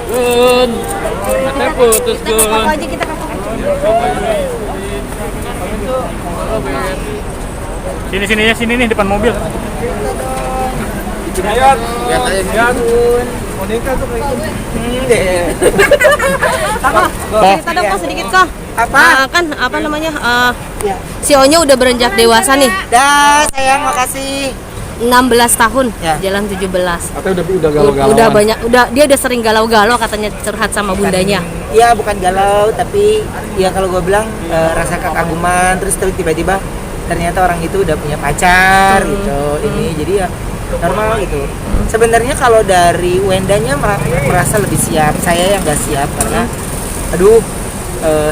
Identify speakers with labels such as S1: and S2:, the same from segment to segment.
S1: Gun. Katanya putus,
S2: Kita ke
S1: Gun.
S2: toko aja, kita ke toko.
S1: Sini nih depan mobil.
S3: Lihat boneka tuh kayak
S2: Cerita dong kok sedikit kok.
S4: Apa?
S2: Kan apa namanya?
S4: Ya.
S2: Si Onyo udah beranjak dewasa nih.
S4: Dah, sayang, makasih.
S2: 16 tahun,
S4: Ya.
S2: jalan 17.
S3: katanya udah galau-galau.
S2: Udah banyak, dia udah sering galau-galau katanya curhat sama bundanya.
S4: Ya bukan galau, tapi ya kalau gue bilang rasa kekaguman, terus tiba-tiba ternyata orang itu udah punya pacar gitu. Ini jadi ya normal gitu. Sebenarnya kalau dari Wendanya merasa lebih siap, saya yang nggak siap karena aduh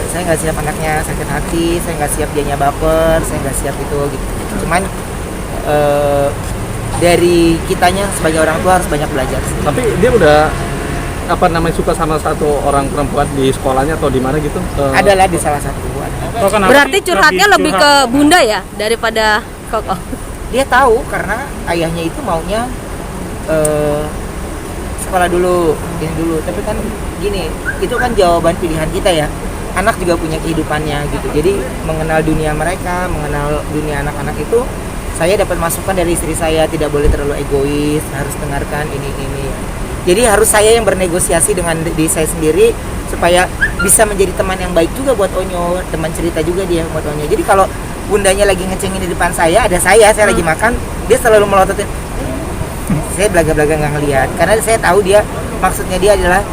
S4: saya nggak siap anaknya sakit hati, saya nggak siap dianya baper, saya nggak siap itu gitu. Cuman dari kitanya sebagai orang tua harus banyak belajar sih.
S3: Tapi dia udah suka sama satu orang perempuan di sekolahnya atau di mana gitu?
S4: Adalah di salah satu.
S2: Berarti curhatnya lebih ke bunda ya daripada Koko.
S4: Dia tahu karena ayahnya itu maunya sekolah dulu, ini dulu. Tapi kan gini, itu kan jawaban pilihan kita ya. Anak juga punya kehidupannya gitu. Jadi mengenal dunia mereka, mengenal dunia anak-anak itu, saya dapat masukan dari istri saya, tidak boleh terlalu egois, harus dengarkan ini. Jadi harus saya yang bernegosiasi dengan diri saya sendiri supaya bisa menjadi teman yang baik juga buat Onyo, teman cerita juga dia buat Onyo. Jadi kalau bundanya lagi ngecengin di depan saya, ada saya lagi makan, dia selalu melototin. Saya belaga-belaga nggak ngeliat, karena saya tahu dia maksudnya dia adalah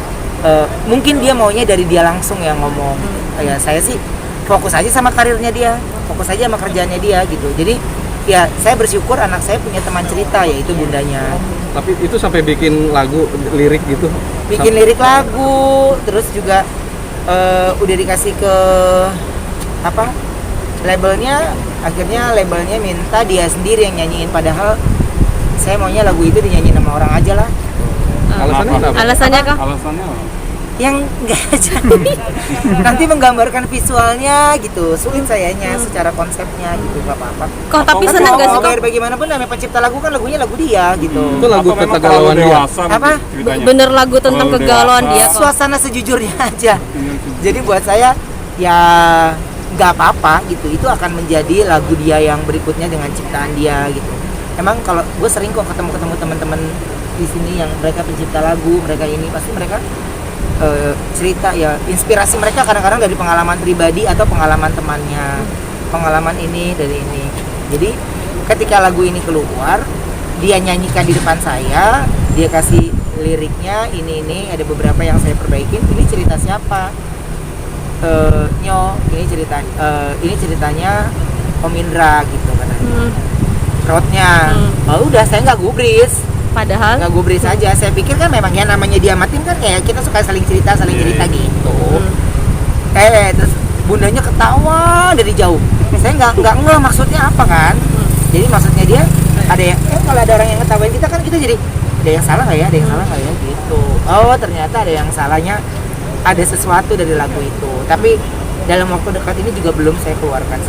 S4: mungkin dia maunya dari dia langsung yang ngomong. Ya saya sih fokus aja sama karirnya dia, fokus aja sama kerjaannya dia gitu. Jadi ya saya bersyukur anak saya punya teman cerita yaitu bundanya.
S3: Tapi itu sampai bikin lagu lirik gitu.
S4: Bikin lirik lagu, terus juga udah dikasih ke apa labelnya, akhirnya labelnya minta dia sendiri yang nyanyiin, padahal saya maunya lagu itu dinyanyiin sama orang aja lah.
S3: Alasannya kenapa?
S2: Alasannya kok?
S1: Alasannya apa?
S4: Yang enggak jadi nanti menggambarkan visualnya gitu, sulit sayanya secara konsepnya gitu, nggak apa-apa.
S2: Kok tapi seneng gak sih
S4: Mau
S2: kok?
S4: biar bagaimanapun namanya pencipta lagu kan lagunya lagu dia gitu.
S3: Itu lagu kegalauan dia.
S4: Apa?
S2: Bener lagu tentang kegalauan dia kok.
S4: Suasana sejujurnya aja. Jadi buat saya ya nggak apa-apa gitu, itu akan menjadi lagu dia yang berikutnya dengan ciptaan dia gitu. Emang kalau gue sering kok ketemu teman-teman di sini yang mereka pencipta lagu, mereka ini pasti mereka cerita ya, inspirasi mereka kadang-kadang dari pengalaman pribadi atau pengalaman temannya, pengalaman ini dari ini. Jadi ketika lagu ini keluar, dia nyanyikan di depan saya, dia kasih liriknya ini ada beberapa yang saya perbaikin. Ini cerita siapa? Nyo, ini ceritanya Om Indra gitu katanya. Rotnya, oh udah saya nggak gubris.
S2: Padahal
S4: Nggak gubris aja, saya pikir kan memang ya namanya dia matiin kan kayak kita suka saling cerita gitu. Terus bundanya ketawa dari jauh. Saya nggak ngeh maksudnya apa kan. Jadi maksudnya dia ada yang kalau ada orang yang ngetawain kita kan kita jadi ada yang salah nggak ya, gitu. Oh ternyata ada yang salahnya, ada sesuatu dari lagu itu. Tapi dalam waktu dekat ini juga belum saya keluarkan.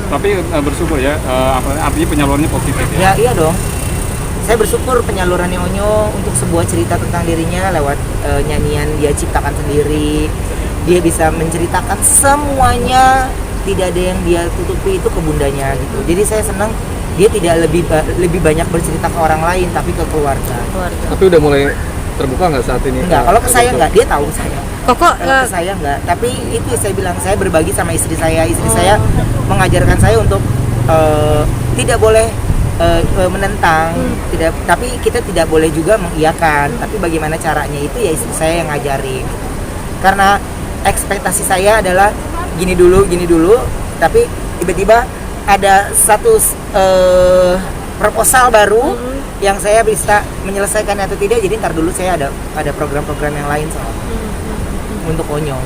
S1: Tapi bersyukur ya, artinya penyalurannya positif ya.
S4: Ya iya dong. Saya bersyukur penyalurannya Onyo untuk sebuah cerita tentang dirinya lewat nyanyian dia ciptakan sendiri. Dia bisa menceritakan semuanya, tidak ada yang dia tutupi itu ke bundanya gitu. Jadi saya senang dia tidak lebih banyak bercerita ke orang lain tapi ke keluarga.
S3: Tapi udah mulai terbuka nggak saat ini?
S4: Enggak, kalau ke saya enggak, dia tahu saya.
S2: Koko
S4: Kalau ke saya enggak, tapi itu saya bilang saya berbagi sama istri saya. Istri saya mengajarkan saya untuk tidak boleh menentang, tapi kita tidak boleh juga mengiyakan. Tapi bagaimana caranya itu ya istri saya yang ngajarin. Karena ekspektasi saya adalah gini dulu, tapi tiba-tiba ada satu proposal baru yang saya bisa menyelesaikan atau tidak. Jadi ntar dulu saya ada program-program yang lain soal untuk Onyo.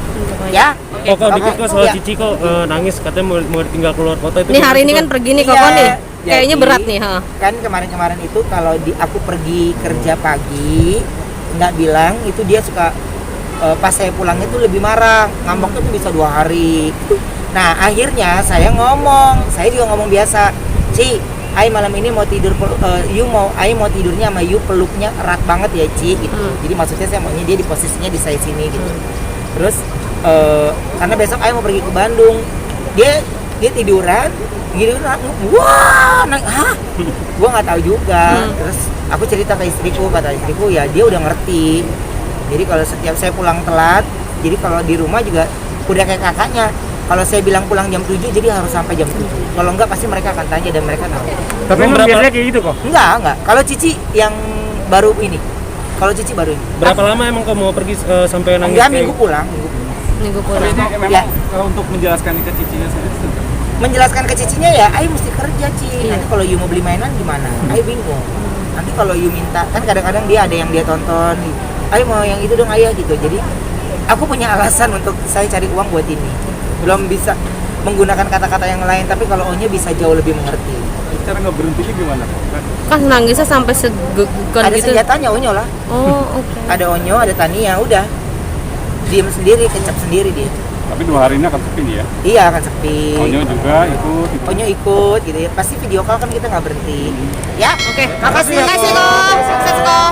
S4: Ya.
S5: Kok dikit kok soal
S4: Ya.
S5: Cici kok nangis katanya mau tinggal keluar kota itu.
S2: nih hari ini kan pergi nih Koko
S4: Iya,
S2: nih. Kayaknya
S4: jadi,
S2: berat nih, ha.
S4: Kan kemarin itu kalau aku pergi kerja pagi nggak bilang itu dia suka pas saya pulangnya tuh lebih marah, ngambeknya tuh bisa 2 hari. Nah akhirnya saya juga ngomong biasa, Ci Ai malam ini mau tidur Ai mau tidurnya sama you peluknya erat banget ya Ci gitu. Jadi maksudnya saya maunya dia di posisinya di saya sini gitu. Terus karena besok Ai mau pergi ke Bandung, dia tiduran gitu, wah naik, gua nggak tahu juga. Terus aku cerita ke istriku, kata istriku ya dia udah ngerti. Jadi kalau setiap saya pulang telat, jadi kalau di rumah juga udah kayak kakaknya. Kalau saya bilang pulang jam 7, jadi harus sampai jam 7. Kalau enggak pasti mereka akan tanya dan mereka tahu.
S1: Tapi
S5: Emang
S1: emang
S5: berapa-
S1: biasanya kayak gitu kok.
S4: Enggak. Kalau Cici yang baru ini. Kalau Cici baru ini.
S5: Berapa lama emang kamu mau pergi sampai nangis?
S4: Enggak,
S5: kayak-
S4: minggu pulang.
S2: Minggu
S1: Tapi
S2: pulang.
S1: ini memang
S4: Ya.
S1: untuk menjelaskan ke cicinya sendiri.
S4: Menjelaskan ke cicinya ya, Ai mesti kerja Ci. Nanti kalau you mau beli mainan gimana? Ai bingung. Nanti kalau you minta, kan kadang-kadang dia ada yang dia tonton. Ai mau yang itu dong ayah gitu. Jadi aku punya alasan untuk saya cari uang buat ini. Belum bisa menggunakan kata-kata yang lain, tapi kalau Onya bisa jauh lebih mengerti.
S1: Cara nggak berhentinya gimana kok?
S2: Kan nangisnya sampai segugukan
S4: Ada
S2: gitu.
S4: senjatanya Onyo lah.
S2: Oh, oke.
S4: Ada Onyo, ada Tania, udah. Diem sendiri, kecap sendiri dia.
S1: Tapi 2 hari ini akan sepi nih ya.
S4: Iya akan sepi.
S1: Onyo juga ikut.
S4: Onyo ikut gitu ya. Pasti video call kan kita nggak berhenti. Ya,
S2: Oke.
S4: makasih.
S2: Terima kasih, Kok. Sukses, Kok.